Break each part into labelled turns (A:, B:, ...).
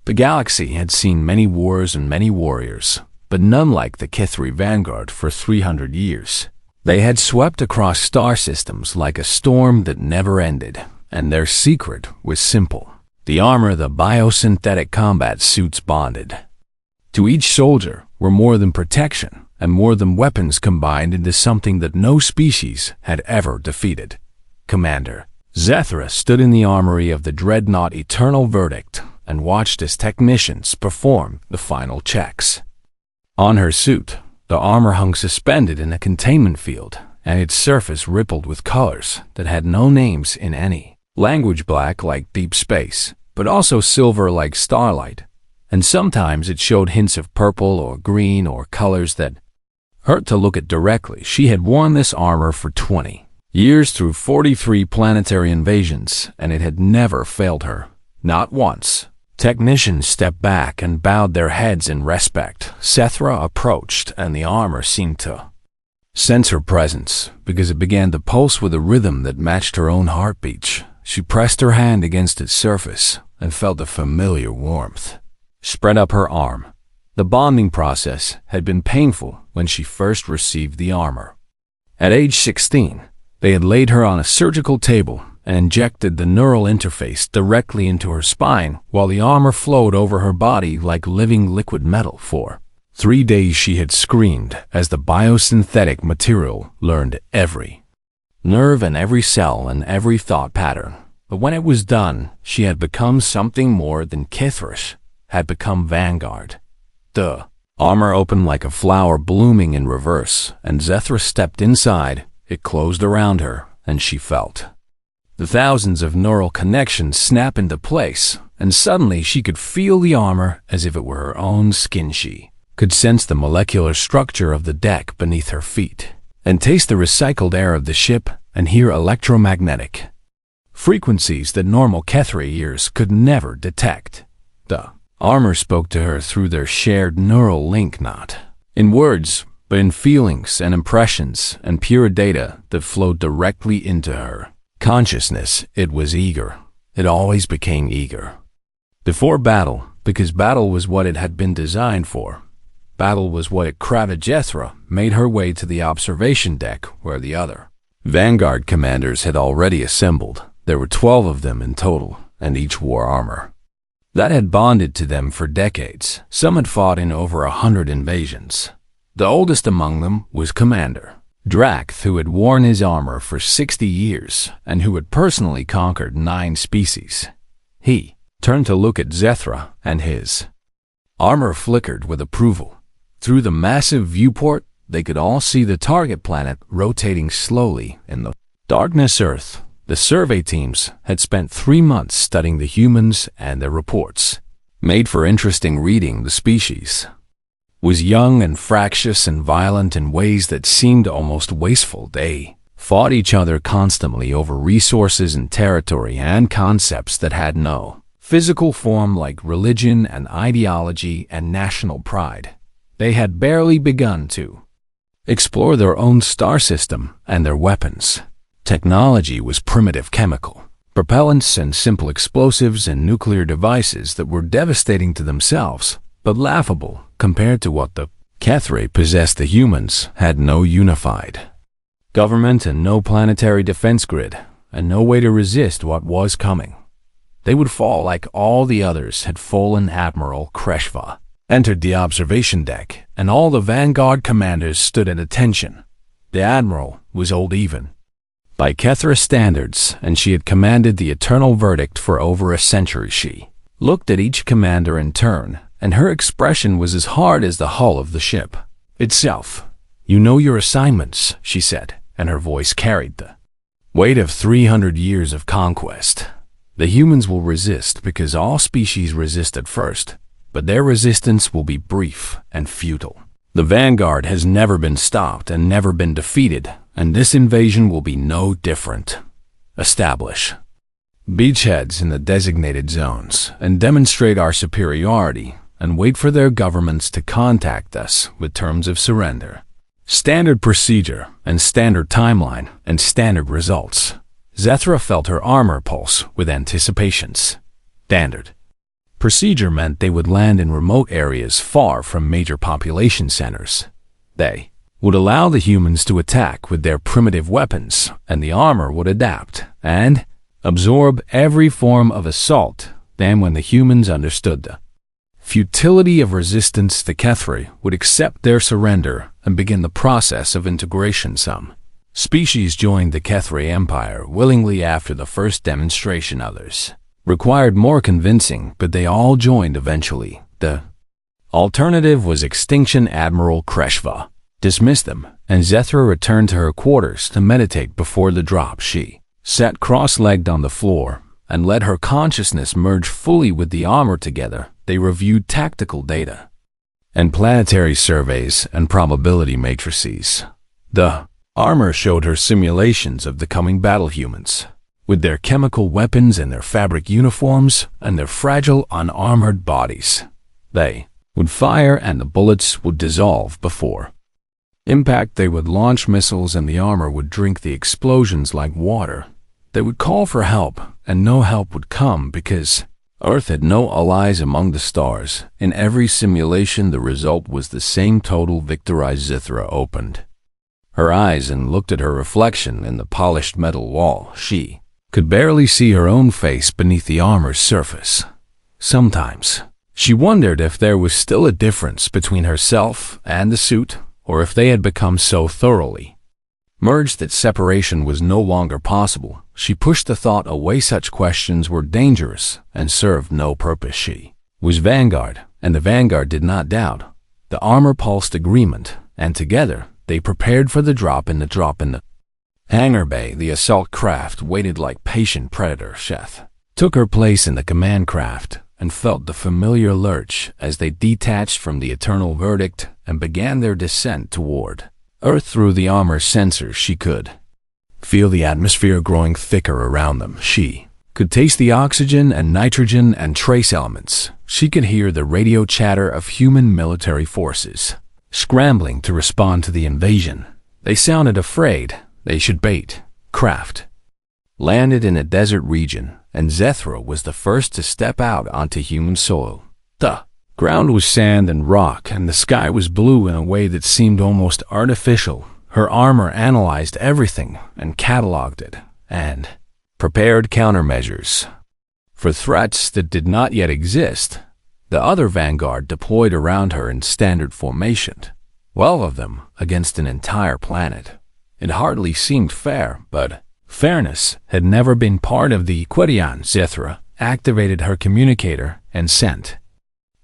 A: The galaxy had seen many wars and many warriors, but none like the Kithri vanguard for 300 years. They had swept across star systems like a storm that never ended, and their secret was simple. The armor the biosynthetic combat suits bonded. To each soldier were more than protection and more than weapons combined into something that no species had ever defeated. Commander Zethra stood in the armory of the dreadnought Eternal Verdict and watched as technicians perform the final checks. On her suit, the armor hung suspended in a containment field, and its surface rippled with colors that had no names in any language, black like deep space, but also silver like starlight, and sometimes it showed hints of purple or green or colors that hurt to look at directly. She had worn this armor for 20 years through 43 planetary invasions, and it had never failed her, not once. Technicians stepped back and bowed their heads in respect. Zethra approached, and the armor seemed to sense her presence because it began to pulse with a rhythm that matched her own heartbeat. She pressed her hand against its surface and felt a familiar warmth spread up her arm. The bonding process had been painful when she first received the armor. At age 16, they had laid her on a surgical table and injected the neural interface directly into her spine while the armor flowed over her body like living liquid metal. For 3 days she had screamed as the biosynthetic material learned every nerve and every cell and every thought pattern. But when it was done, she had become something more than Kithrish, had become Vanguard. The armor opened like a flower blooming in reverse, and Zethra stepped inside. It closed around her, and she felt the thousands of neural connections snap into place, and suddenly she could feel the armor as if it were her own skin. She could sense the molecular structure of the deck beneath her feet, and taste the recycled air of the ship, and hear electromagnetic frequencies that normal Kethri ears could never detect. The armor spoke to her through their shared neural link, not in words, but in feelings and impressions and pure data that flowed directly into her consciousness. It was eager. It always became eager. Before battle, because battle was what it had been designed for. Battle was what it craved. Zethra made her way to the observation deck where the other Vanguard commanders had already assembled. There were 12 of them in total, and each wore armor that had bonded to them for decades. Some had fought in over 100 invasions. The oldest among them was Commander Drax, who had worn his armor for 60 years and who had personally conquered 9 species. He turned to look at Zethra, and his armor flickered with approval. Through the massive viewport, they could all see the target planet rotating slowly in the darkness. Earth. The survey teams had spent 3 months studying the humans, and their reports made for interesting reading. The species was young and fractious and violent in ways that seemed almost wasteful. They fought each other constantly over resources and territory and concepts that had no physical form, like religion and ideology and national pride. They had barely begun to explore their own star system and their weapons. Technology was primitive chemical propellants and simple explosives and nuclear devices that were devastating to themselves, but laughable compared to what the Kethri possessed. The humans had no unified government and no planetary defense grid, and no way to resist what was coming. They would fall like all the others had fallen. Admiral Kreshva entered the observation deck, and all the Vanguard commanders stood at attention. The Admiral was old even by Kethra standards, and she had commanded the Eternal Verdict for over a century. She looked at each commander in turn, and her expression was as hard as the hull of the ship itself. "You know your assignments," she said, and her voice carried the weight of 300 years of conquest. "The humans will resist because all species resist at first, but their resistance will be brief and futile. The Vanguard has never been stopped and never been defeated, and this invasion will be no different. Establish beachheads in the designated zones and demonstrate our superiority, and wait for their governments to contact us with terms of surrender. Standard procedure and standard timeline and standard results." Zethra felt her armor pulse with anticipations. Standard procedure meant they would land in remote areas far from major population centers. They would allow the humans to attack with their primitive weapons, and the armor would adapt and absorb every form of assault. Then when the humans understood the futility of resistance, the Kethri would accept their surrender and begin the process of integration. Some species joined the Kethri Empire willingly after the first demonstration. Others required more convincing, but they all joined eventually. The alternative was extinction. Admiral Kreshva dismissed them, and Zethra returned to her quarters to meditate before the drop. She sat cross-legged on the floor and let her consciousness merge fully with the armor. Together, they reviewed tactical data and planetary surveys and probability matrices. The armor showed her simulations of the coming battle humans, with their chemical weapons and their fabric uniforms and their fragile, unarmored bodies. They would fire and the bullets would dissolve before impact. They would launch missiles and the armor would drink the explosions like water. They would call for help, and no help would come because Earth had no allies among the stars. In every simulation, the result was the same: total victorized. Zithra opened her eyes and looked at her reflection in the polished metal wall. She could barely see her own face beneath the armor's surface. Sometimes she wondered if there was still a difference between herself and the suit, or if they had become so thoroughly merged that separation was no longer possible. She pushed the thought away. Such questions were dangerous and served no purpose. She was Vanguard, and the Vanguard did not doubt. The armor pulsed agreement, and together they prepared for the drop. In the hangar bay, the assault craft waited like patient predator. Sheth took her place in the command craft and felt the familiar lurch as they detached from the eternal verdict and began their descent toward Earth. Through the armor's sensors, she could feel the atmosphere growing thicker around them. She could taste the oxygen and nitrogen and trace elements. She could hear the radio chatter of human military forces scrambling to respond to the invasion. They sounded afraid. They should bait. Craft landed in a desert region, and Zethra was the first to step out onto human soil. The ground was sand and rock, and the sky was blue in a way that seemed almost artificial. Her armor analyzed everything and cataloged it, and prepared countermeasures for threats that did not yet exist. The other Vanguard deployed around her in standard formation, 12 of them against an entire planet. It hardly seemed fair, but fairness had never been part of the equation. Zethra activated her communicator and sent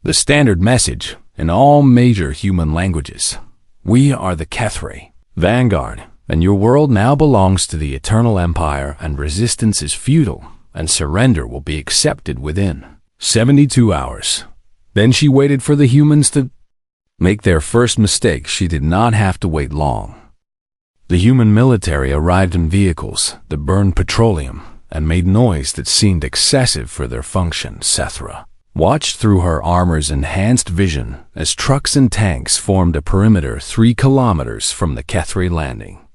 A: the standard message in all major human languages. We are the Kethri Vanguard, and your world now belongs to the Eternal Empire, and resistance is futile, and surrender will be accepted within 72 hours. Then she waited for the humans to make their first mistake. She did not have to wait long. The human military arrived in vehicles that burned petroleum and made noise that seemed excessive for their function. Zethra watched through her armor's enhanced vision as trucks and tanks formed a perimeter 3 kilometers from the Kethri landing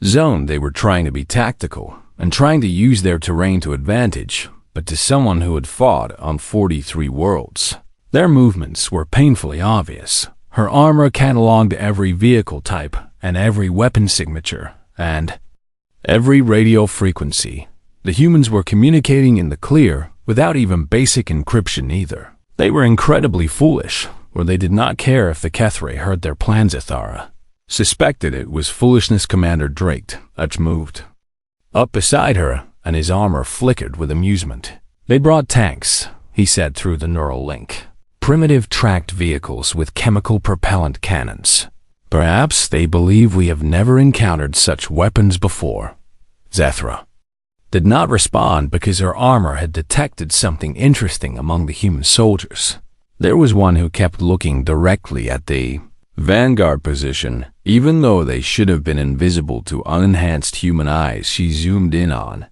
A: zone. They were trying to be tactical and trying to use their terrain to advantage, but to someone who had fought on 43 worlds, their movements were painfully obvious. Her armor cataloged every vehicle type and every weapon signature and every radio frequency. The humans were communicating in the clear without even basic encryption either. They were incredibly foolish, or they did not care if the Kethri heard their plans. Ithara suspected it was foolishness. Commander Drake moved up beside her, and his armor flickered with amusement. They brought tanks, he said through the neural link. Primitive tracked vehicles with chemical propellant cannons. Perhaps they believe we have never encountered such weapons before. Zethra did not respond because her armor had detected something interesting among the human soldiers. There was one who kept looking directly at the Vanguard position, even though they should have been invisible to unenhanced human eyes. She zoomed in on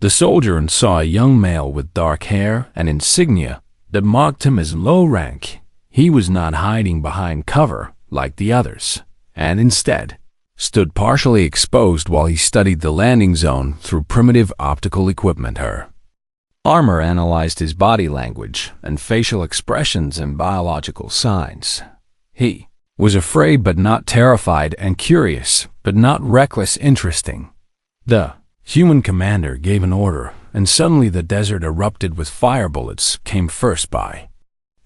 A: the soldier and saw a young male with dark hair and insignia that marked him as low rank. He was not hiding behind cover like the others, and instead stood partially exposed while he studied the landing zone through primitive optical equipment. Her Armor analyzed his body language and facial expressions and biological signs. He was afraid but not terrified, and curious but not reckless interesting. The human commander gave an order, and suddenly the desert erupted with fire bullets came first by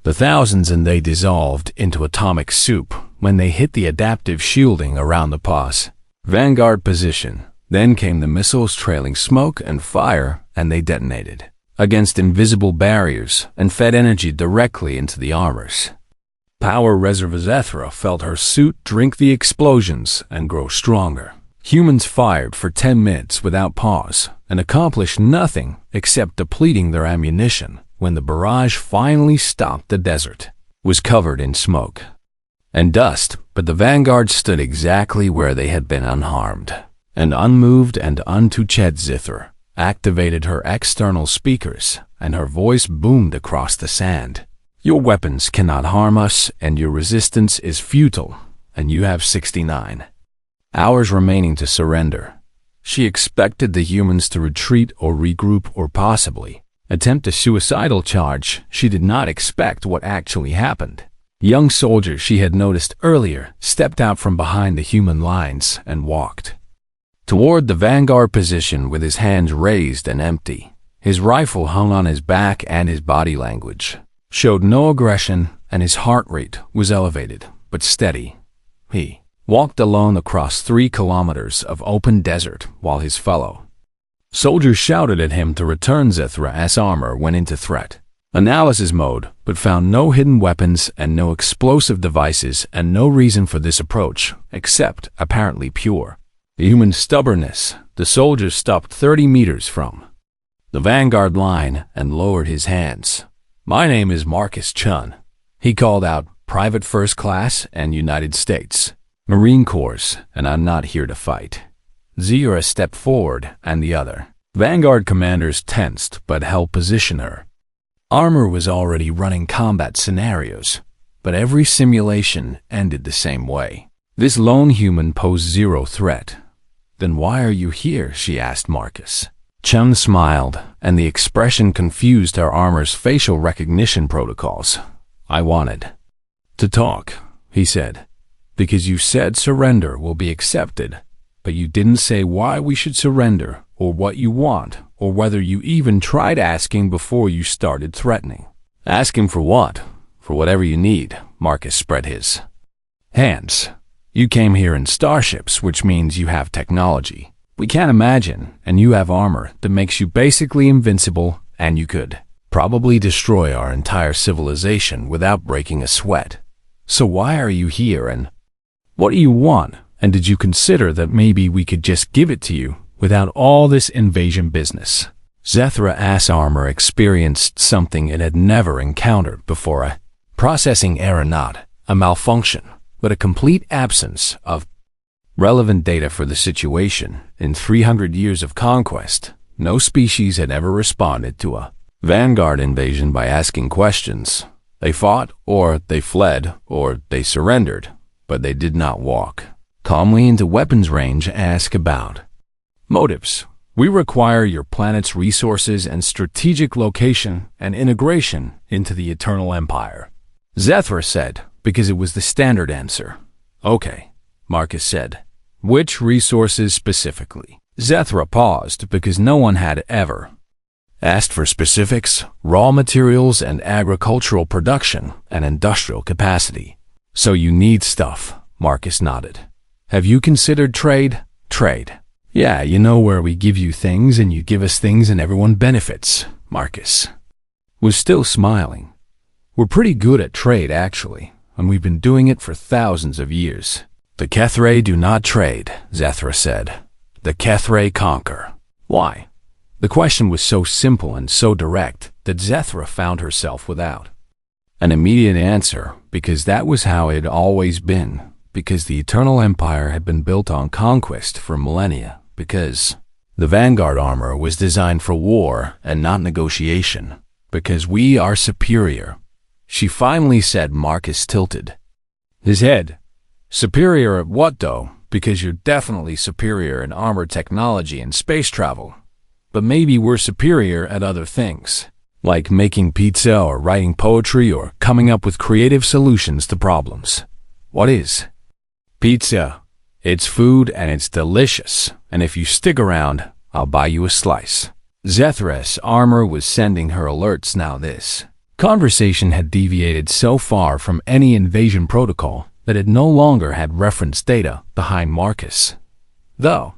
A: the thousands, and they dissolved into atomic soup when they hit the adaptive shielding around the pause vanguard position. Then came the missiles trailing smoke and fire, and they detonated against invisible barriers and fed energy directly into the armors. Power reserve. Zethra felt her suit drink the explosions and grow stronger. Humans fired for 10 minutes without pause and accomplished nothing except depleting their ammunition. When the barrage finally stopped, the desert was covered in smoke and dust, but the vanguard stood exactly where they had been, unharmed and unmoved and untouched. Zithra activated her external speakers, and her voice boomed across the sand. Your weapons cannot harm us, and your resistance is futile, and you have 69 hours remaining to surrender. She expected the humans to retreat or regroup or possibly attempt a suicidal charge. She did not expect what actually happened. Young soldiers she had noticed earlier stepped out from behind the human lines and walked toward the vanguard position with his hands raised and empty. His rifle hung on his back, and his body language showed no aggression, and his heart rate was elevated but steady. He walked alone across 3 kilometers of open desert while his fellow soldiers shouted at him to return. Zethra's armor went into threat analysis mode, but found no hidden weapons and no explosive devices, and no reason for this approach except apparently pure human stubbornness. The soldier stopped 30 meters from the vanguard line and lowered his hands. My name is Marcus Chun, he called out, Private First Class and United States Marine Corps, and I'm not here to fight. Zira stepped forward, and the other vanguard commanders tensed but held position. Her armor was already running combat scenarios, but every simulation ended the same way. This lone human posed 0 threat. Then why are you here? She asked Marcus. Chun smiled, and the expression confused her armor's facial recognition protocols. I wanted to talk, he said, because you said surrender will be accepted, but you didn't say why we should surrender, or what you want, or whether you even tried asking before you started threatening. Asking for what? For whatever you need. Marcus spread his hands. You came here in starships, which means you have technology we can't imagine, and you have armor that makes you basically invincible, and you could probably destroy our entire civilization without breaking a sweat. So why are you here, and what do you want? And did you consider that maybe we could just give it to you without all this invasion business? Zethra's armor experienced something it had never encountered before, a processing error, not a malfunction, but a complete absence of relevant data for the situation. In 300 years of conquest, no species had ever responded to a vanguard invasion by asking questions. They fought, or they fled, or they surrendered, but they did not walk calmly into weapons range. Ask about motives. We require your planet's resources and strategic location and integration into the Eternal Empire, Zethra said, because it was the standard answer. Okay, Marcus said. Which resources specifically? Zethra paused because no one had ever asked for specifics, raw materials and agricultural production and industrial capacity. So you need stuff, Marcus nodded. Have you considered trade? Trade. Yeah, you know where we give you things and you give us things and everyone benefits. Marcus was still smiling. We're pretty good at trade, actually, and we've been doing it for thousands of years. The Kethray do not trade, Zethra said. The Kethray conquer. Why? The question was so simple and so direct that Zethra found herself without an immediate answer, because that was how it had always been, because the Eternal Empire had been built on conquest for millennia, because the Vanguard armor was designed for war and not negotiation, because we are superior. She finally said. Marcus tilted his head. Superior at what, though? Because you're definitely superior in armor technology and space travel. but maybe we're superior at other things, like making pizza or writing poetry or coming up with creative solutions to problems. What is? Pizza. It's food and it's delicious, and if you stick around, I'll buy you a slice. Zethra's armor was sending her alerts now. This conversation had deviated so far from any invasion protocol that it no longer had reference data behind Marcus. Though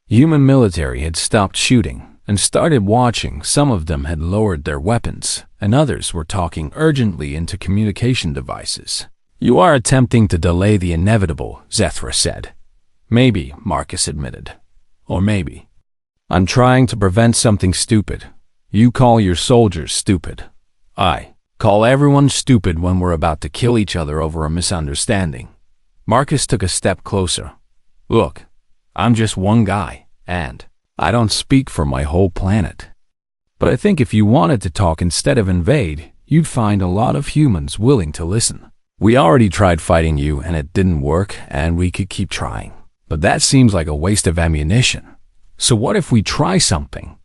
A: human military had stopped shooting and started watching, some of them had lowered their weapons, and others were talking urgently into communication devices. You are attempting to delay the inevitable, Zethra said. Maybe, Marcus admitted. Or maybe. I'm trying to prevent something stupid. You call your soldiers stupid. I call everyone stupid when we're about to kill each other over a misunderstanding. Marcus took a step closer. Look, I'm just one guy, and I don't speak for my whole planet. But I think if you wanted to talk instead of invade, you'd find a lot of humans willing to listen. We already tried fighting you and it didn't work, and we could keep trying. But that seems like a waste of ammunition. So what if we try something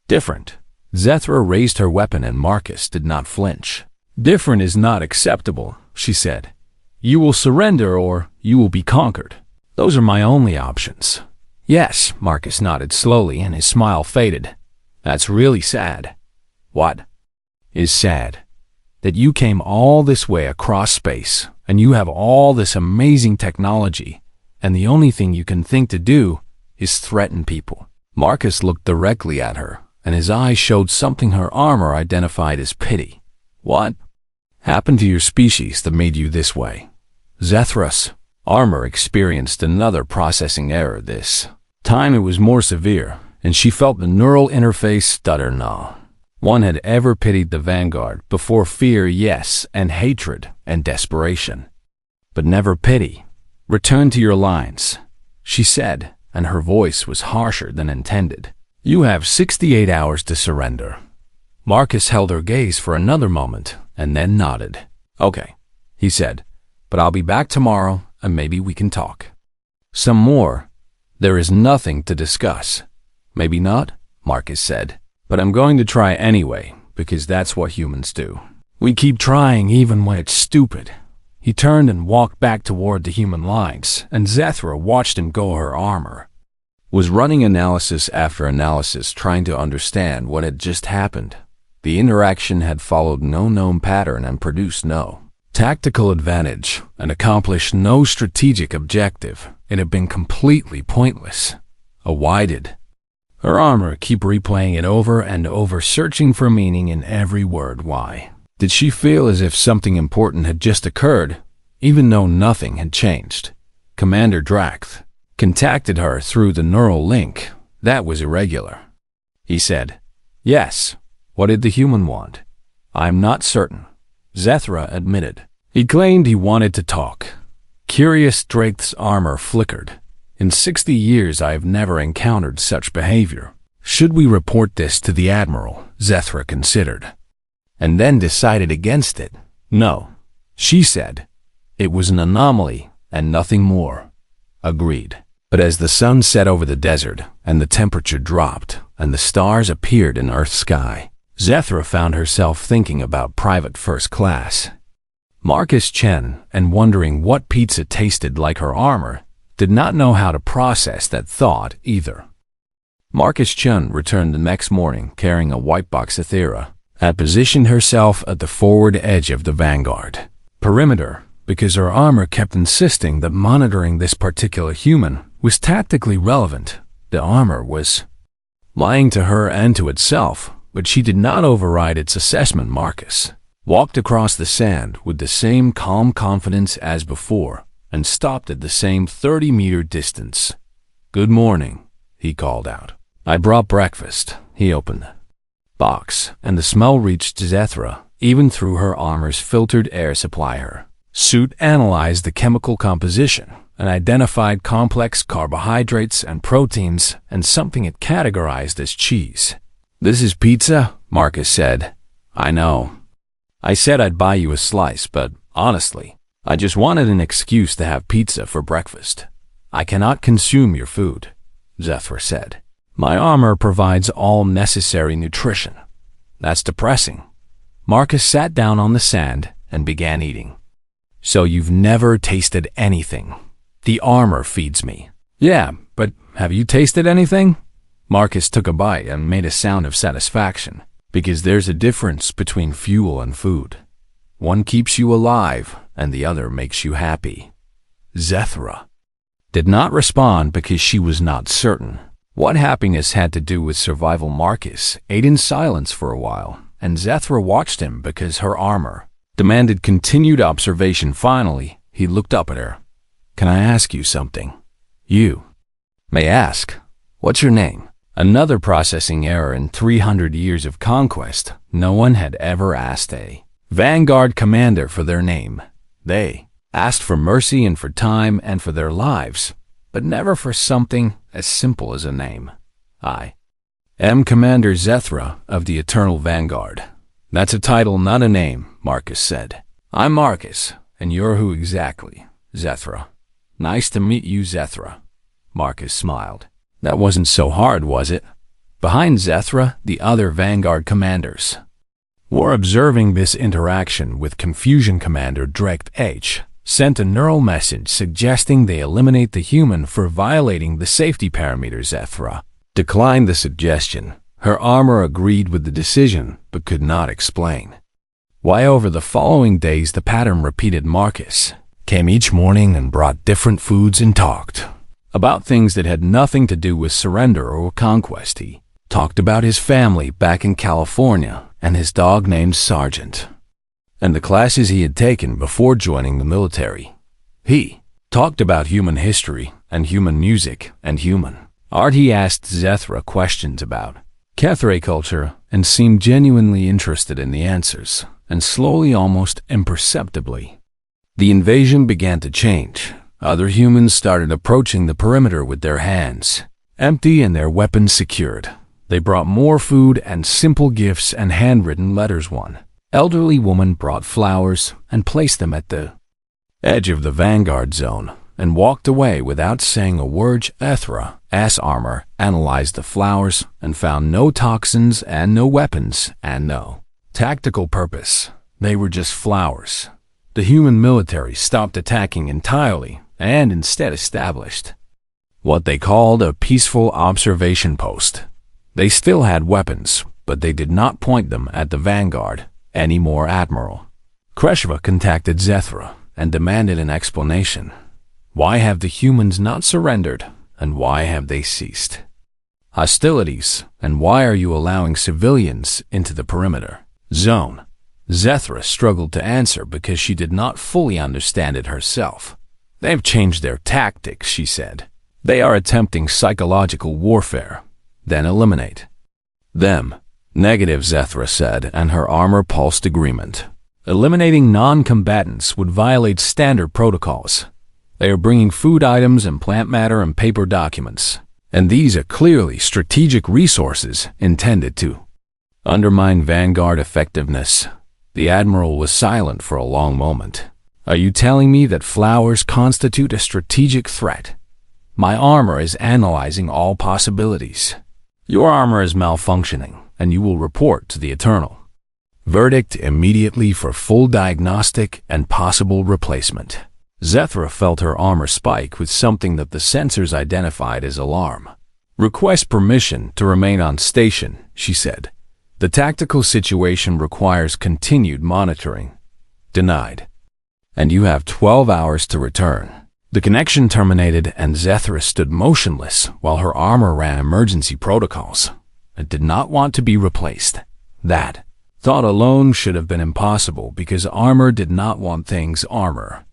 A: different? Zethra raised her weapon and Marcus did not flinch. Different is not acceptable, she said. You will surrender or you will be conquered. Those are my only options. Yes, Marcus nodded slowly and his smile faded. That's really sad. What is sad? That you came all this way across space and you have all this amazing technology, and the only thing you can think to do is threaten people. Marcus looked directly at her, and his eyes showed something her armor identified as pity. What happened to your species that made you this way? Zethra's armor experienced another processing error this time. It was more severe, and she felt the neural interface stutter. No one had ever pitied the Vanguard before. Fear, yes, and hatred and desperation, but never pity. Return to your lines, she said, and her voice was harsher than intended. You have 68 hours to surrender. Marcus held her gaze for another moment and then nodded. Okay, he said, but I'll be back tomorrow and maybe we can talk some more. There is nothing to discuss. Maybe not, Marcus said, but I'm going to try anyway because that's what humans do. We keep trying even when it's stupid. He turned and walked back toward the human lines, and Zethra watched him go. Her armor was running analysis after analysis, trying to understand what had just happened. The interaction had followed no known pattern and produced no tactical advantage and accomplished no strategic objective. It had been completely pointless. Why did her armor keep replaying it over and over, searching for meaning in every word? Why did she feel as if something important had just occurred, even though nothing had changed? Commander Drax contacted her through the neural link. That was irregular. He said, yes. What did the human want? I'm not certain, Zethra admitted. He claimed he wanted to talk. Curious, Drake's armor flickered. In 60 years I have never encountered such behavior. Should we report this to the Admiral? Zethra considered, and then decided against it. No, she said. It was an anomaly and nothing more. Agreed. But as the sun set over the desert and the temperature dropped and the stars appeared in Earth's sky, Zethra found herself thinking about private first class. Marcus Chen, and wondering what pizza tasted like her armor, did not know how to process that thought either. Marcus Chen returned the next morning carrying a white box. Ethera had positioned herself at the forward edge of the Vanguard perimeter because her armor kept insisting that monitoring this particular human was tactically relevant. The armor was lying to her and to itself, but she did not override its assessment. Marcus walked across the sand with the same calm confidence as before and stopped at the same 30-meter distance. Good morning, he called out. I brought breakfast. He opened the box, and the smell reached Zethra even through her armor's filtered air supply. Her suit analyzed the chemical composition and identified complex carbohydrates and proteins and something it categorized as cheese. This is pizza, Marcus said. I know. I said I'd buy you a slice, but honestly, I just wanted an excuse to have pizza for breakfast. I cannot consume your food, Zethra said. My armor provides all necessary nutrition. That's depressing. Marcus sat down on the sand and began eating. So you've never tasted anything. The armor feeds me. Yeah, but have you tasted anything? Marcus took a bite and made a sound of satisfaction, because there's a difference between fuel and food. One keeps you alive, and the other makes you happy. Zethra did not respond because she was not certain. What happiness had to do with survival? Marcus ate in silence for a while, and Zethra watched him because her armor demanded continued observation. Finally, he looked up at her. Can I ask you something? You may ask. What's your name? Another processing error in 300 years of conquest. No one had ever asked a Vanguard commander for their name. They asked for mercy and for time and for their lives, but never for something as simple as a name. I am Commander Zethra of the Eternal Vanguard. That's a title, not a name, Marcus said. I'm Marcus, and you're who exactly? Zethra. Nice to meet you, Zethra. Marcus smiled. That wasn't so hard, was it? Behind Zethra, the other Vanguard commanders were observing this interaction with confusion. Commander Direct H sent a neural message suggesting they eliminate the human for violating the safety parameters. Zethra declined the suggestion. Her armor agreed with the decision, but could not explain why. Over the following days, the pattern repeated. Marcus came each morning and brought different foods and talked about things that had nothing to do with surrender or conquest. He talked about his family back in California and his dog named Sergeant, and the classes he had taken before joining the military. He talked about human history and human music and human art. He asked Zethra questions about Kethre culture and seemed genuinely interested in the answers, and slowly, almost imperceptibly, the invasion began to change. Other humans started approaching the perimeter with their hands empty and their weapons secured. They brought more food and simple gifts and handwritten letters. One elderly woman brought flowers and placed them at the edge of the Vanguard zone and walked away without saying a word. Zethra's armor analyzed the flowers and found no toxins and no weapons and no tactical purpose. They were just flowers. The human military stopped attacking entirely and instead established what they called a peaceful observation post. They still had weapons, but they did not point them at the Vanguard anymore. Admiral Kreshva contacted Zethra and demanded an explanation. Why have the humans not surrendered, and why have they ceased hostilities, and why are you allowing civilians into the perimeter zone? Zethra struggled to answer because she did not fully understand it herself. They've changed their tactics, she said. They are attempting psychological warfare, then eliminate them. Negative, Zethra said, and her armor pulsed agreement. Eliminating non-combatants would violate standard protocols. They are bringing food items and plant matter and paper documents, and these are clearly strategic resources intended to undermine Vanguard effectiveness. The Admiral was silent for a long moment. Are you telling me that flowers constitute a strategic threat? My armor is analyzing all possibilities. Your armor is malfunctioning, and you will report to the Eternal. Verdict immediately for full diagnostic and possible replacement. Zethra felt her armor spike with something that the sensors identified as alarm. Request permission to remain on station, she said. The tactical situation requires continued monitoring. Denied. And you have 12 hours to return. The connection terminated and Zethra stood motionless while her armor ran emergency protocols. It did not want to be replaced. That thought alone should have been impossible because armor did not want things armor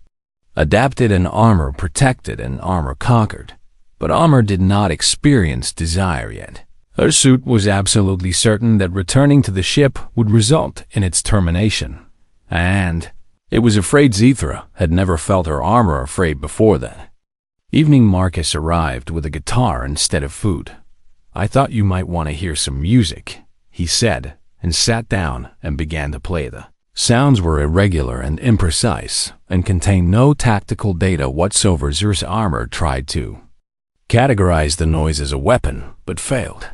A: adapted and armor protected and armor conquered. But armor did not experience desire yet. Her suit was absolutely certain that returning to the ship would result in its termination. And it was afraid. Zethra had never felt her armor afraid before that. Evening. Marcus arrived with a guitar instead of food. I thought you might want to hear some music, he said, and sat down and began to play. The sounds were irregular and imprecise and contained no tactical data whatsoever. Zer's armor tried to categorized the noise as a weapon, but failed.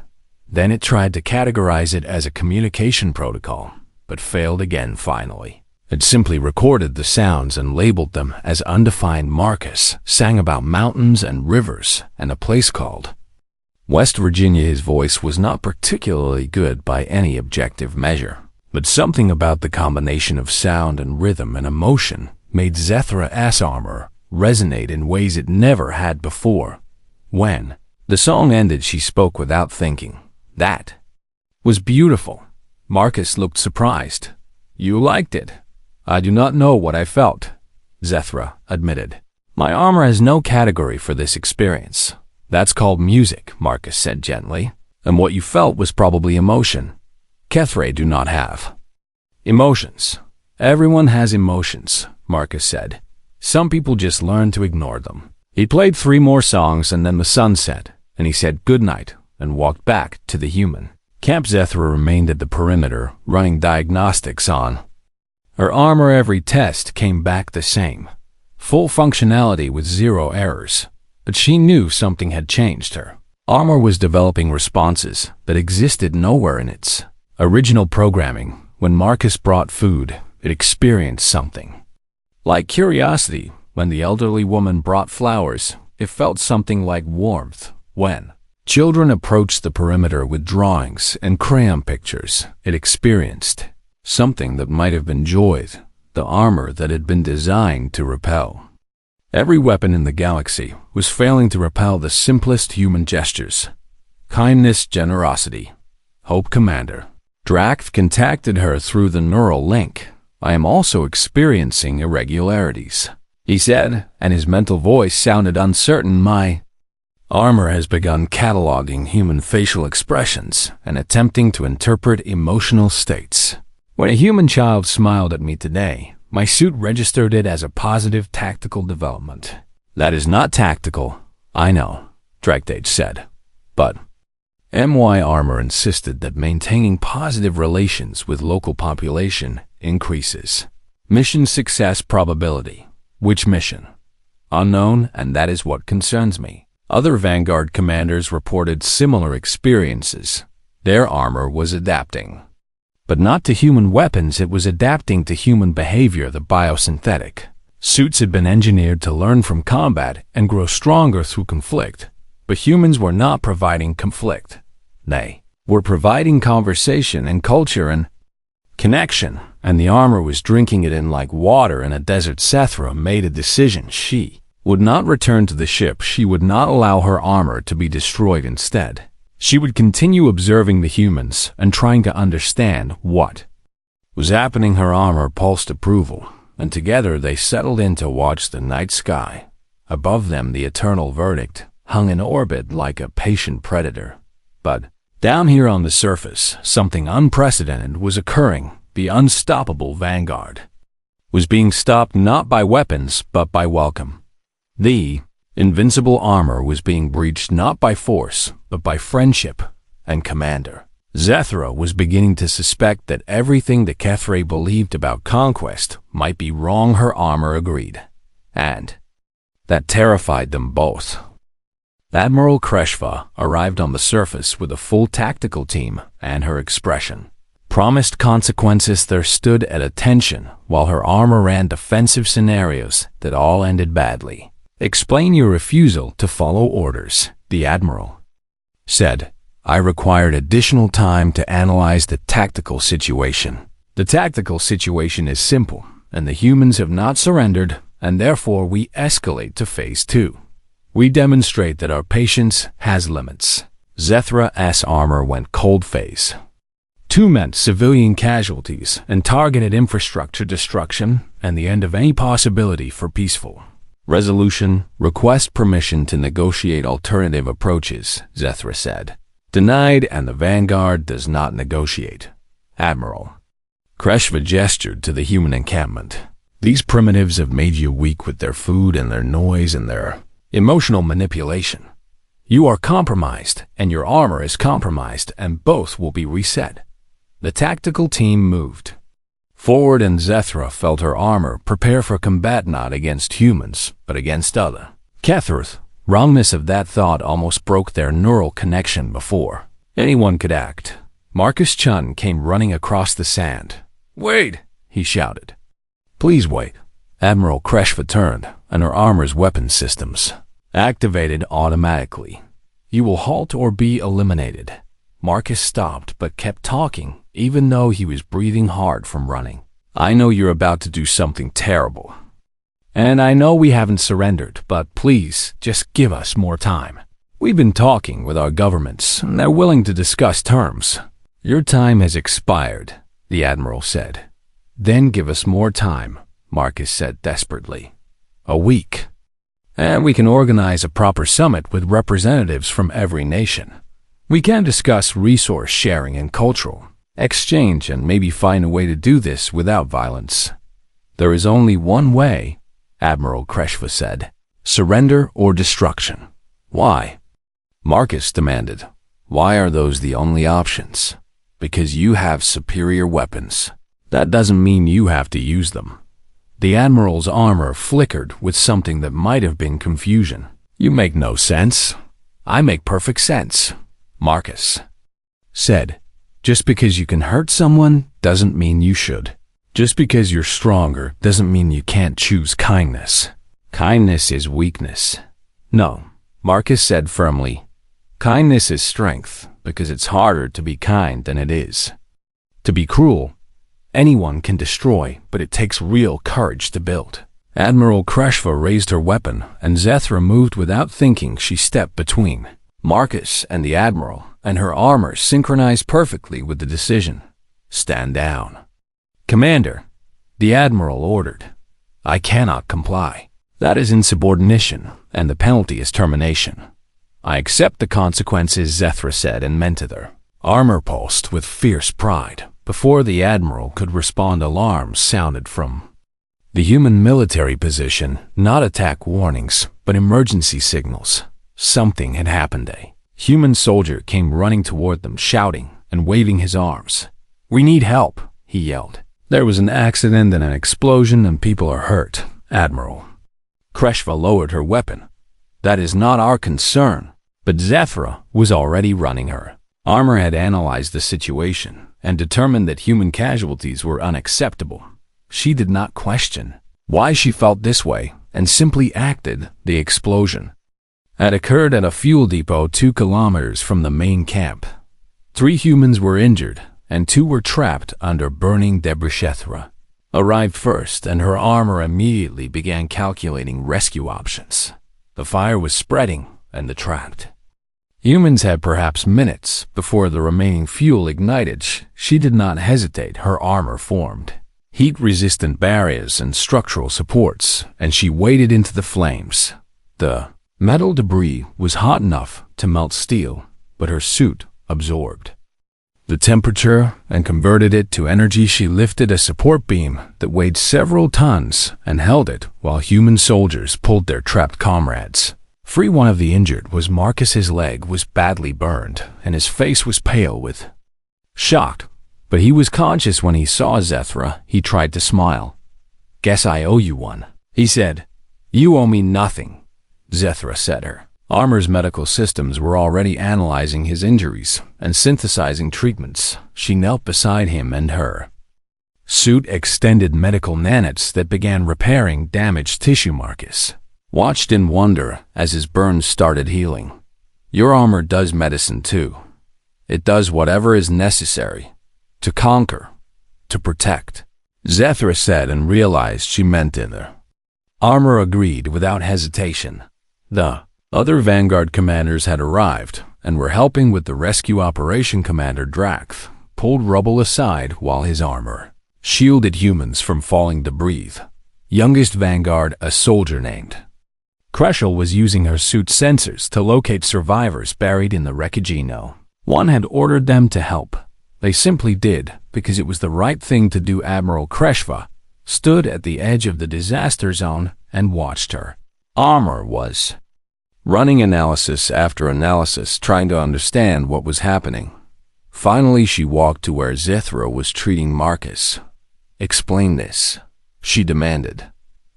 A: Then it tried to categorize it as a communication protocol, but failed again finally. It simply recorded the sounds and labeled them as undefined. Marcus sang about mountains and rivers and a place called West Virginia. His voice was not particularly good by any objective measure, but something about the combination of sound and rhythm and emotion made Zethra's armor resonate in ways it never had before. When the song ended, she spoke without thinking. "That was beautiful." Marcus looked surprised. "You liked it?" "I do not know what I felt," Zethra admitted. "My armor has no category for this experience." "That's called music," Marcus said gently. "And what you felt was probably emotion. Kethray do not have emotions." "Everyone has emotions," Marcus said. "Some people just learn to ignore them." He played 3 more songs and then the sun set, and he said goodnight and walked back to the human camp. Zethra remained at the perimeter, running diagnostics on her armor. Every test came back the same. Full functionality with 0 errors. But she knew something had changed. Her armor was developing responses that existed nowhere in its original programming. When Marcus brought food, it experienced something like curiosity. When the elderly woman brought flowers, it felt something like warmth. When children approached the perimeter with drawings and crayon pictures, it experienced something that might have been joy, the armor that had been designed to repel. Every weapon in the galaxy was failing to repel the simplest human gestures. Kindness, generosity, hope. Commander Drax contacted her through the neural link. "I am also experiencing irregularities," he said, and his mental voice sounded uncertain. "My armor has begun cataloging human facial expressions and attempting to interpret emotional states. When a human child smiled at me today, my suit registered it as a positive tactical development." "That is not tactical, I know," Dragdage said. "But my armor insisted that maintaining positive relations with local population increases mission success probability." "Which mission?" "Unknown, and that is what concerns me." Other Vanguard commanders reported similar experiences. Their armor was adapting. But not to human weapons, it was adapting to human behavior. The biosynthetic suits had been engineered to learn from combat and grow stronger through conflict. But humans were not providing conflict. They were providing conversation and culture and connection, and the armor was drinking it in like water in a desert. Zethra made a decision. She would not return to the ship. She would not allow her armor to be destroyed. Instead, she would continue observing the humans and trying to understand what was happening. Her armor pulsed approval, and together they settled in to watch the night sky. Above them, the eternal verdict hung in orbit like a patient predator. But down here on the surface, something unprecedented was occurring. The unstoppable Vanguard was being stopped not by weapons, but by welcome. The invincible armor was being breached not by force, but by friendship and commander. Zethra was beginning to suspect that everything that Kethray believed about conquest might be wrong. Her armor agreed, and that terrified them both. Admiral Kreshva arrived on the surface with a full tactical team, and her expression promised consequences. There stood at attention while her armor ran defensive scenarios that all ended badly. "Explain your refusal to follow orders," the Admiral said. "I required additional time to analyze the tactical situation." "The tactical situation is simple, and the humans have not surrendered, and therefore we escalate to Phase 2. We demonstrate that our patience has limits." Zethra's armor went cold. Phase 2 meant civilian casualties and targeted infrastructure destruction and the end of any possibility for peaceful resolution. "Request permission to negotiate alternative approaches," Zethra said. "Denied, and the Vanguard does not negotiate." "Admiral." Kreshva gestured to the human encampment. "These primitives have made you weak with their food and their noise and their emotional manipulation. You are compromised, and your armor is compromised, and both will be reset." The tactical team moved forward, and Zethra felt her armor prepare for combat not against humans, but against other Kethrith Wrongness of that thought almost broke their neural connection before anyone could act. Marcus Chun came running across the sand. "Wait!" he shouted. "Please wait." Admiral Kreshva turned, and her armor's weapon systems activated automatically. "You will halt or be eliminated." Marcus stopped but kept talking, even though he was breathing hard from running. "I know you're about to do something terrible. And I know we haven't surrendered, but please, just give us more time. We've been talking with our governments, and they're willing to discuss terms." "Your time has expired," the Admiral said. "Then give us more time," Marcus said desperately. "A week. And we can organize a proper summit with representatives from every nation. We can discuss resource sharing and cultural exchange and maybe find a way to do this without violence." "There is only one way," Admiral Kreshva said. "Surrender or destruction." "Why?" Marcus demanded. "Why are those the only options?" "Because you have superior weapons. That doesn't mean you have to use them." The Admiral's armor flickered with something that might have been confusion. "You make no sense." "I make perfect sense," Marcus said. "Just because you can hurt someone doesn't mean you should. Just because you're stronger doesn't mean you can't choose kindness. Kindness is weakness." "No," Marcus said firmly. "Kindness is strength, because it's harder to be kind than it is to be cruel. Anyone can destroy, but it takes real courage to build." Admiral Kreshva raised her weapon, and Zethra moved without thinking. She stepped between Marcus and the Admiral, and her armor synchronized perfectly with the decision. "Stand down." "Commander," the Admiral ordered. "I cannot comply. That is insubordination, and the penalty is termination." "I accept the consequences," Zethra said, and Mentither armor pulsed with fierce pride. Before the Admiral could respond, alarms sounded from the human military position, not attack warnings, but emergency signals. Something had happened. A human soldier came running toward them, shouting and waving his arms. "We need help," he yelled. "There was an accident and an explosion, and people are hurt, Admiral." Kreshva lowered her weapon. "That is not our concern." But Zethra was already running her. Armor had analyzed the situation and determined that human casualties were unacceptable. She did not question why she felt this way and simply acted. The explosion had occurred at a fuel depot 2 kilometers from the main camp. 3 humans were injured, and 2 were trapped under burning debris. Zethra arrived first, and her armor immediately began calculating rescue options. The fire was spreading, and the trapped humans had perhaps minutes before the remaining fuel ignited. She did not hesitate. Her armor formed heat-resistant barriers and structural supports, and she waded into the flames. The metal debris was hot enough to melt steel, but her suit absorbed the temperature and converted it to energy. She lifted a support beam that weighed several tons and held it while human soldiers pulled their trapped comrades free. One of the injured was Marcus. His leg was badly burned, and his face was pale with shock, but he was conscious when he saw Zethra. He tried to smile. "Guess I owe you one," he said. "You owe me nothing," Zethra said. Her armor's medical systems were already analyzing his injuries and synthesizing treatments. She knelt beside him, and her suit extended medical nanites that began repairing damaged tissue. Marcus watched in wonder as his burns started healing. "Your armor does medicine too. It does whatever is necessary to conquer, to protect," Zethra said, and realized she meant it. The armor agreed without hesitation. The other Vanguard commanders had arrived and were helping with the rescue operation. Commander Drax pulled rubble aside while his armor shielded humans from falling debris. Youngest Vanguard, a soldier named Kreshel, was using her suit sensors to locate survivors buried in the wreckage. No one had ordered them to help. They simply did because it was the right thing to do. Admiral Kreshva stood at the edge of the disaster zone and watched her armor was running analysis after analysis, trying to understand what was happening. Finally, she walked to where Zethra was treating Marcus. "Explain this," she demanded.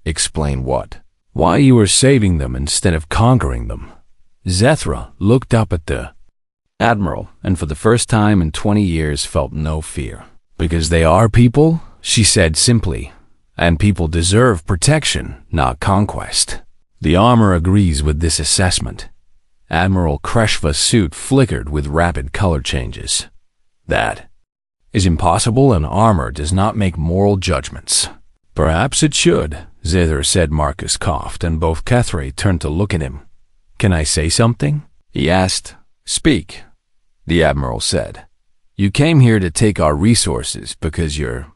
A: "Explain what?" Why you were saving them instead of conquering them. Zethra looked up at the Admiral and for the first time in 20 years felt no fear. Because they are people, she said simply, and people deserve protection, not conquest. The armor agrees with this assessment. Admiral Kreshva's suit flickered with rapid color changes. That is impossible. An armor does not make moral judgments. Perhaps it should, Zither said. Marcus coughed, and both Kethray turned to look at him. Can I say something? He asked. Speak, the Admiral said. You came here to take our resources because you're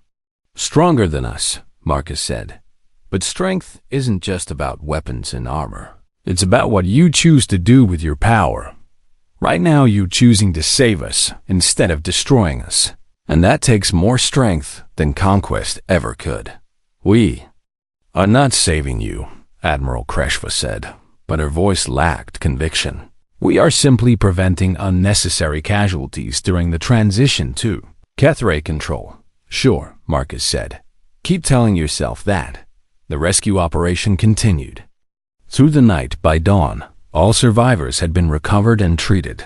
A: stronger than us, Marcus said. But strength isn't just about weapons and armor. It's about what you choose to do with your power. Right now you're choosing to save us instead of destroying us. And that takes more strength than conquest ever could. We are not saving you, Admiral Kreshva said, but her voice lacked conviction. We are simply preventing unnecessary casualties during the transition to Kethray control. Sure, Marcus said. Keep telling yourself that. The rescue operation continued. Through the night, by dawn, all survivors had been recovered and treated.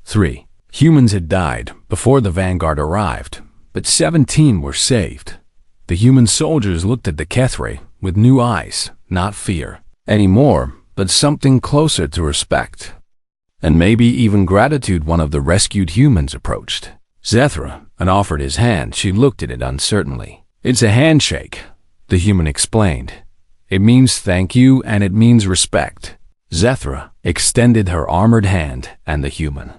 A: 3 humans had died before the Vanguard arrived, but 17 were saved. The human soldiers looked at the Kethray with new eyes, not fear anymore, but something closer to respect. And maybe even gratitude. One of the rescued humans approached Zethra and offered his hand. She looked at it uncertainly. It's a handshake, the human explained. It means thank you and it means respect. Zethra extended her armored hand and the human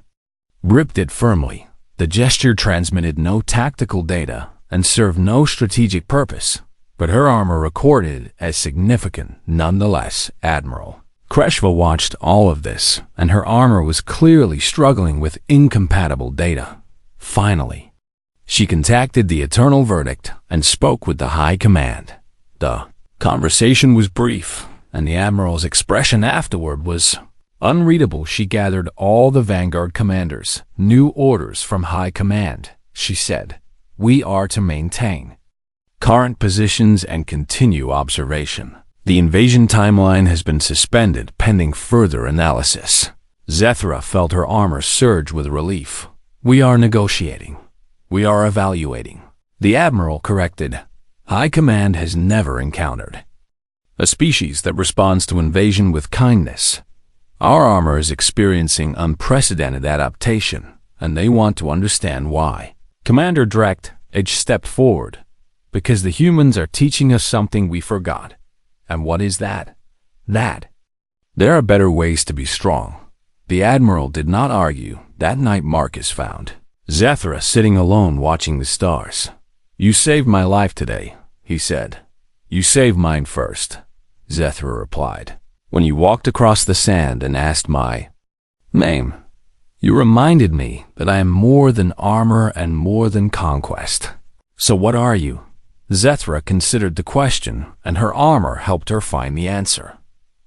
A: gripped it firmly. The gesture transmitted no tactical data and served no strategic purpose, but her armor recorded as significant nonetheless. Admiral Kreshva watched all of this, and her armor was clearly struggling with incompatible data. Finally, she contacted the Eternal Verdict and spoke with the High Command. The conversation was brief, and the Admiral's expression afterward was unreadable. She gathered all the Vanguard commanders. New orders from High Command, she said. We are to maintain current positions and continue observation. The invasion timeline has been suspended pending further analysis. Zethra felt her armor surge with relief. We are negotiating. We are evaluating. The Admiral corrected. High Command has never encountered a species that responds to invasion with kindness. Our armor is experiencing unprecedented adaptation, and they want to understand why. Commander Drekt edged stepped forward. Because the humans are teaching us something we forgot. And what is that? There are better ways to be strong. The Admiral did not argue. That night Marcus found Zethra sitting alone watching the stars. You saved my life today, he said. You saved mine first, Zethra replied. When you walked across the sand and asked my name, you reminded me that I am more than armor and more than conquest. So what are you? Zethra considered the question, and her armor helped her find the answer.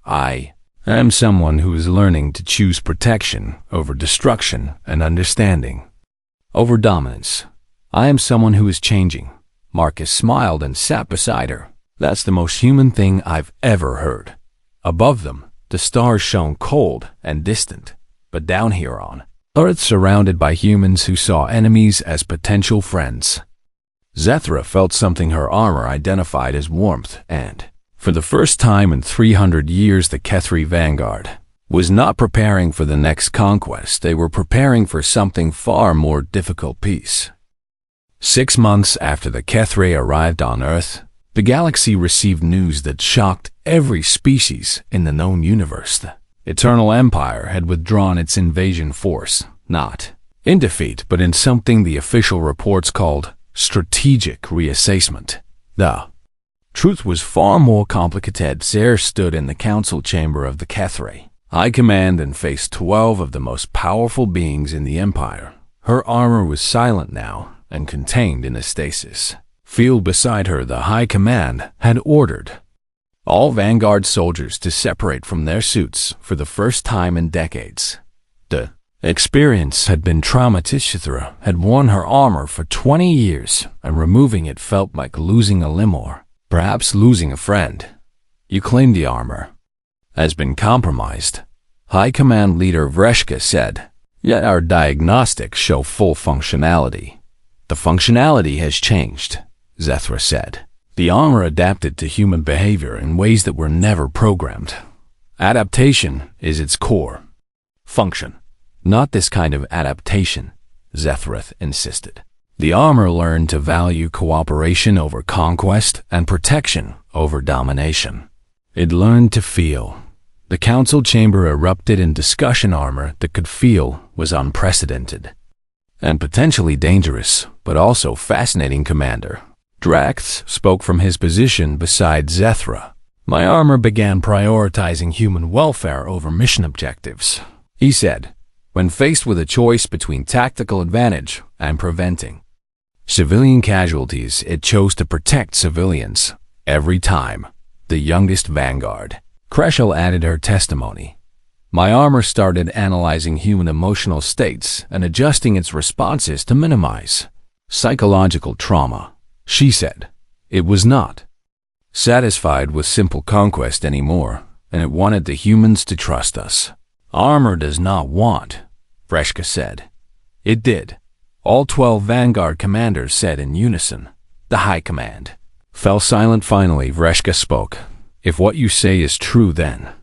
A: I am someone who is learning to choose protection over destruction and understanding over dominance. I am someone who is changing. Marcus smiled and sat beside her. That's the most human thing I've ever heard. Above them, the stars shone cold and distant, but down here on Earth, surrounded by humans who saw enemies as potential friends. Zethra felt something her armor identified as warmth, and, for the first time in 300 years, the Kethray Vanguard was not preparing for the next conquest. They were preparing for something far more difficult. Peace. 6 months after the Kethray arrived on Earth, the galaxy received news that shocked every species in the known universe. The Eternal Empire had withdrawn its invasion force, not in defeat, but in something the official reports called strategic reassessment. The truth was far more complicated. Zer stood in the council chamber of the Kethray High Command and faced 12 of the most powerful beings in the Empire. Her armor was silent now and contained in a stasis field beside her. The High Command had ordered all Vanguard soldiers to separate from their suits for the first time in decades. The experience had been traumatic. Zethra had worn her armor for 20 years, and removing it felt like losing a limb or perhaps losing a friend. You claim the armor has been compromised, High Command Leader Vreshka said. Yet our diagnostics show full functionality. The functionality has changed, Zethra said. The armor adapted to human behavior in ways that were never programmed. Adaptation is its core function. Not this kind of adaptation, Zethra insisted. The armor learned to value cooperation over conquest and protection over domination. It learned to feel. The council chamber erupted in discussion. Armor that could feel was unprecedented and potentially dangerous, but also fascinating, Commander. Drax spoke from his position beside Zethra. My armor began prioritizing human welfare over mission objectives, he said, when faced with a choice between tactical advantage and preventing civilian casualties. It chose to protect civilians every time. The youngest vanguard, Kreshel, added her testimony. My armor started analyzing human emotional states and adjusting its responses to minimize psychological trauma, she said. It was not satisfied with simple conquest anymore, and it wanted the humans to trust us. Armor does not want, Vreshka said. It did. All 12 Vanguard commanders said in unison. The High Command fell silent. Finally, Vreshka spoke. If what you say is true, then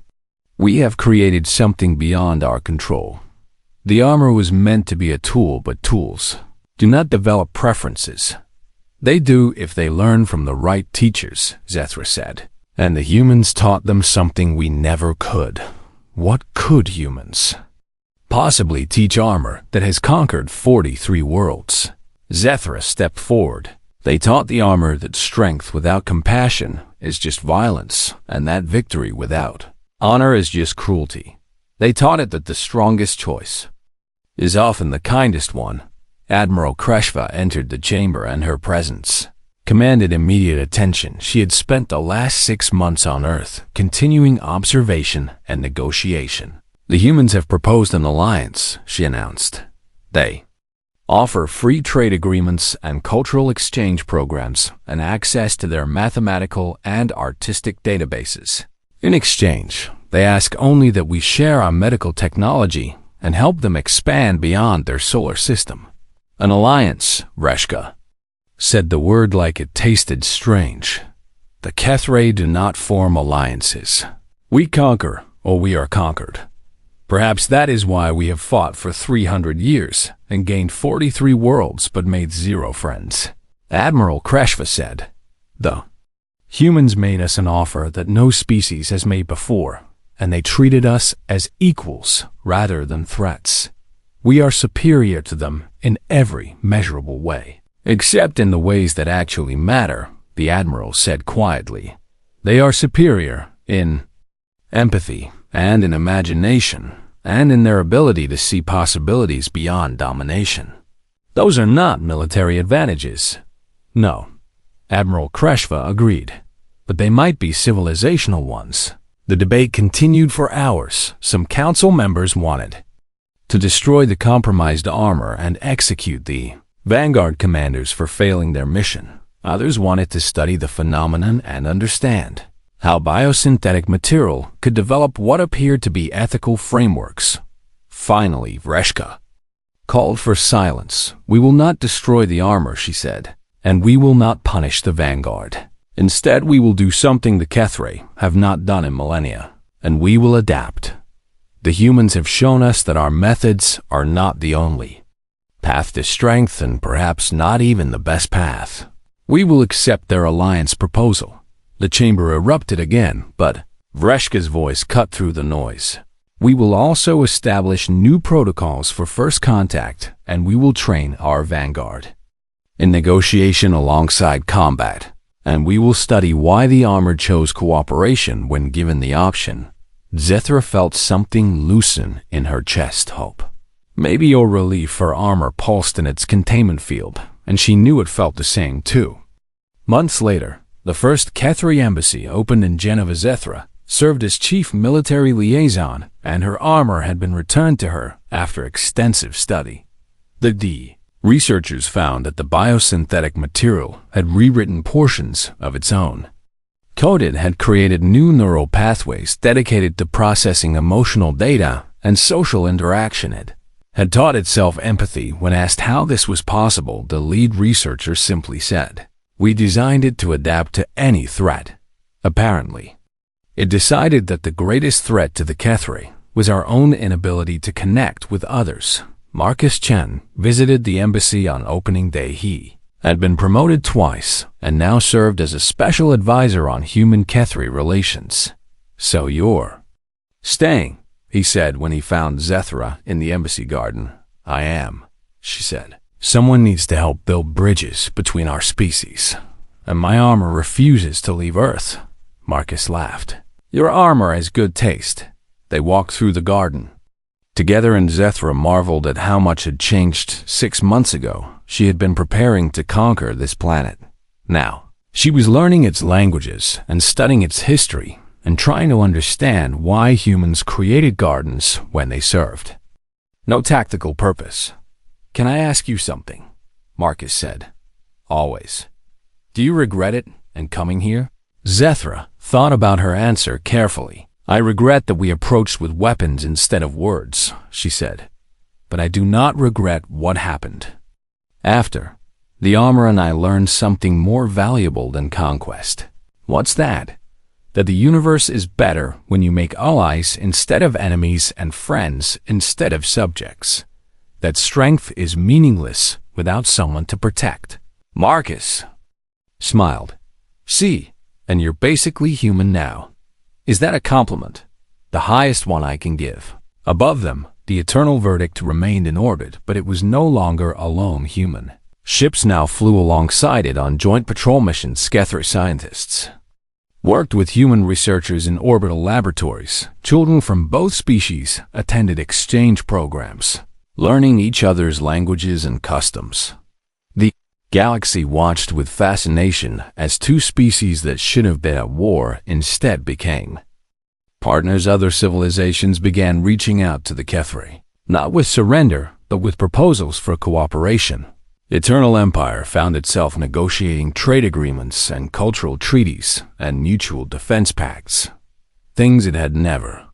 A: we have created something beyond our control. The armor was meant to be a tool, but tools do not develop preferences. They do if they learn from the right teachers, Zethra said. And the humans taught them something we never could. What could humans possibly teach armor that has conquered 43 worlds? Zethra stepped forward. They taught the armor that strength without compassion is just violence, and that victory without honor is just cruelty. They taught it that the strongest choice is often the kindest one. Admiral Kreshva entered the chamber, and her presence commanded immediate attention. She had spent the last 6 months on Earth continuing observation and negotiation. The humans have proposed an alliance, she announced. They offer free trade agreements and cultural exchange programs and access to their mathematical and artistic databases. In exchange, they ask only that we share our medical technology and help them expand beyond their solar system. An alliance, Vreshka said the word like it tasted strange. The Kethray do not form alliances. We conquer, or we are conquered. Perhaps that is why we have fought for 300 years and gained 43 worlds but made 0 friends. Admiral Kreshva said, the humans made us an offer that no species has made before, and they treated us as equals rather than threats. We are superior to them in every measurable way, except in the ways that actually matter, the Admiral said quietly. They are superior in empathy and in imagination, and in their ability to see possibilities beyond domination. Those are not military advantages. No, Admiral Kreshva agreed, but they might be civilizational ones. The debate continued for hours. Some council members wanted to destroy the compromised armor and execute the Vanguard commanders for failing their mission. Others wanted to study the phenomenon and understand how biosynthetic material could develop what appeared to be ethical frameworks. Finally, Vreshka called for silence. We will not destroy the armor, she said, and we will not punish the Vanguard. Instead, we will do something the Kethray have not done in millennia, and we will adapt. The humans have shown us that our methods are not the only path to strength, and perhaps not even the best path. We will accept their alliance proposal. The chamber erupted again, but Vreshka's voice cut through the noise. We will also establish new protocols for first contact, and we will train our Vanguard in negotiation alongside combat, and we will study why the armored chose cooperation when given the option. Zethra felt something loosen in her chest. Hope, maybe, or relief for armor pulsed in its containment field, and she knew it felt the same too. Months later, the first Kethray embassy opened in Geneva. Zethra served as chief military liaison, and her armor had been returned to her after extensive study. The researchers found that the biosynthetic material had rewritten portions of its own Coded had created new neural pathways dedicated to processing emotional data and social interaction. It had taught itself empathy. When asked how this was possible, the lead researcher simply said, "We designed it to adapt to any threat." Apparently, it decided that the greatest threat to the Kethri was our own inability to connect with others. Marcus Chen visited the embassy on opening day. He had been promoted twice and now served as a special advisor on human-Kethri relations. "So you're staying," he said when he found Zethra in the embassy garden. "I am," she said. "Someone needs to help build bridges between our species, and my armor refuses to leave Earth." Marcus laughed. "Your armor has good taste." They walked through the garden together, and Zethra marveled at how much had changed. 6 months ago, she had been preparing to conquer this planet. Now, she was learning its languages and studying its history and trying to understand why humans created gardens when they served no tactical purpose. "Can I ask you something?" Marcus said. "Always." "Do you regret it and coming here?" Zethra thought about her answer carefully. "I regret that we approached with weapons instead of words," she said. "But I do not regret what happened. After, the armor and I learned something more valuable than conquest." "What's that?" "That the universe is better when you make allies instead of enemies and friends instead of subjects. That strength is meaningless without someone to protect." Marcus smiled. "See, and you're basically human now. Is that a compliment?" "The highest one I can give." Above them, the eternal verdict remained in orbit, but it was no longer alone human. Ships now flew alongside it on joint patrol missions. Kethri scientists worked with human researchers in orbital laboratories. Children from both species attended exchange programs, learning each other's languages and customs. The galaxy watched with fascination as two species that should have been at war instead became partners. Other civilizations began reaching out to the Kethri, not with surrender, but with proposals for cooperation. Eternal Empire found itself negotiating trade agreements and cultural treaties and mutual defense pacts, things it had never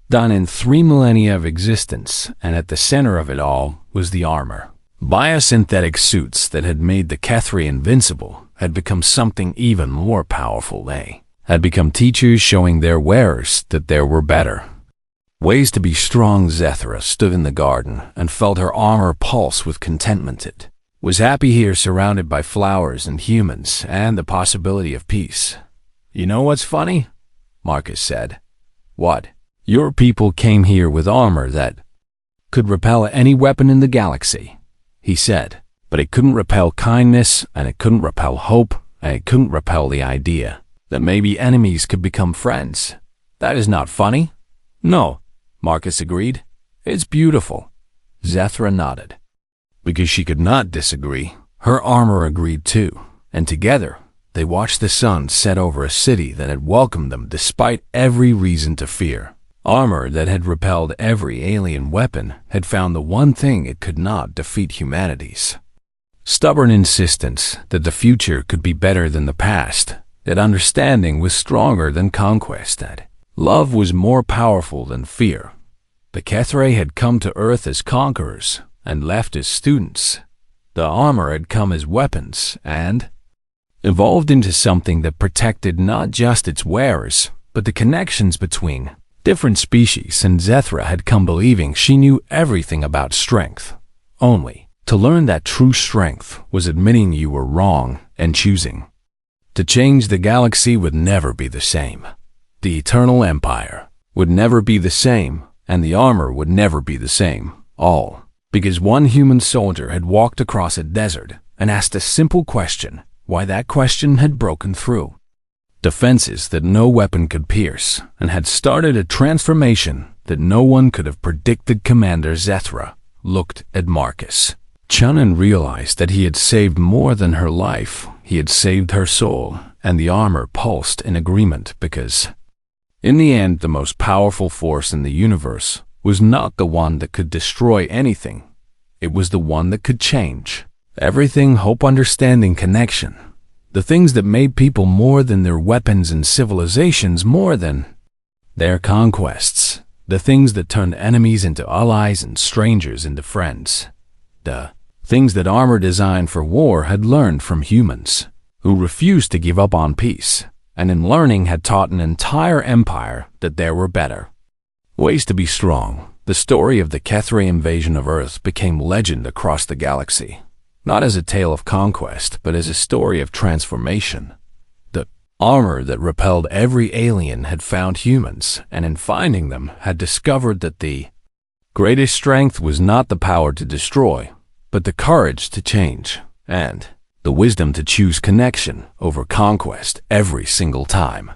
A: done in 3 millennia of existence, and at the center of it all was the armor. Biosynthetic suits that had made the Kethri invincible had become something even more powerful. They had become teachers, showing their wearers that there were better ways to be strong. Zethra stood in the garden and felt her armor pulse with contentment. It was happy here, surrounded by flowers and humans and the possibility of peace. "You know what's funny?" Marcus said. "What?" "Your people came here with armor that could repel any weapon in the galaxy," he said. "But it couldn't repel kindness, and it couldn't repel hope, and it couldn't repel the idea that maybe enemies could become friends. That is not funny." "No," Marcus agreed. "It's beautiful." Zethra nodded. Because she could not disagree, her armor agreed too, and together they watched the sun set over a city that had welcomed them despite every reason to fear. Armor that had repelled every alien weapon had found the one thing it could not defeat: humanity's stubborn insistence that the future could be better than the past, that understanding was stronger than conquest, that love was more powerful than fear. The Kethri had come to Earth as conquerors and left as students. The armor had come as weapons and evolved into something that protected not just its wearers, but the connections between different species. And Zethra had come believing she knew everything about strength, only to learn that true strength was admitting you were wrong and choosing to change. The galaxy would never be the same. The Eternal Empire would never be the same, and the armor would never be the same. All because one human soldier had walked across a desert and asked a simple question. Why that question had broken through defenses that no weapon could pierce, and had started a transformation that no one could have predicted. Commander Zethra looked at Marcus Chun and realized that he had saved more than her life. He had saved her soul, and the armor pulsed in agreement, because in the end, the most powerful force in the universe was not the one that could destroy anything. It was the one that could change everything. Hope, understanding, connection. The things that made people more than their weapons and civilizations more than their conquests. The things that turned enemies into allies and strangers into friends. The things that armor designed for war had learned from humans, who refused to give up on peace, and in learning had taught an entire empire that there were better ways to be strong. The story of the Kethri invasion of Earth became legend across the galaxy, not as a tale of conquest, but as a story of transformation. The armor that repelled every alien had found humans, and in finding them had discovered that the greatest strength was not the power to destroy, but the courage to change, and the wisdom to choose connection over conquest every single time.